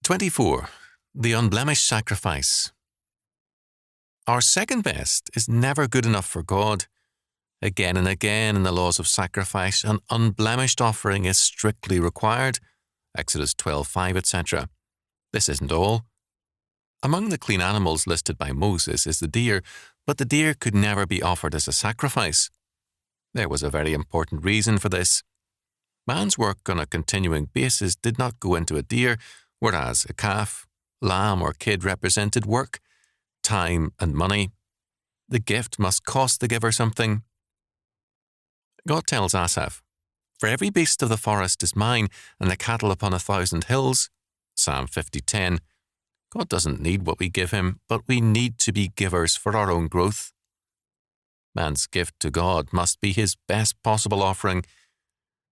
24. The Unblemished Sacrifice. Our second best is never good enough for God. Again and again in the laws of sacrifice, an unblemished offering is strictly required. Exodus 12:5, etc. This isn't all. Among the clean animals listed by Moses is the deer, but the deer could never be offered as a sacrifice. There was a very important reason for this. Man's work on a continuing basis did not go into a deer, whereas a calf, lamb, or kid represented work, time, and money. The gift must cost the giver something. God tells Asaph, "For every beast of the forest is mine, and the cattle upon 1,000 hills." Psalm 50:10. God doesn't need what we give him, but we need to be givers for our own growth. Man's gift to God must be his best possible offering.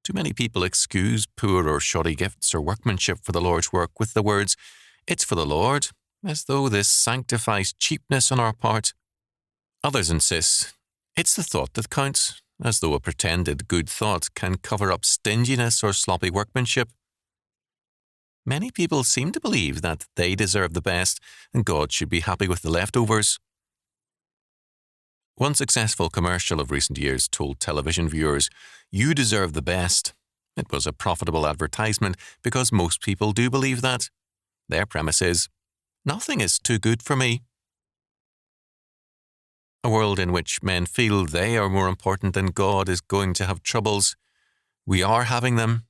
Too many people excuse poor or shoddy gifts or workmanship for the Lord's work with the words, "It's for the Lord," as though this sanctifies cheapness on our part. Others insist, "It's the thought that counts," as though a pretended good thought can cover up stinginess or sloppy workmanship. Many people seem to believe that they deserve the best and God should be happy with the leftovers. One successful commercial of recent years told television viewers, "You deserve the best." It was a profitable advertisement because most people do believe that. Their premise is, "Nothing is too good for me." A world in which men feel they are more important than God is going to have troubles. We are having them,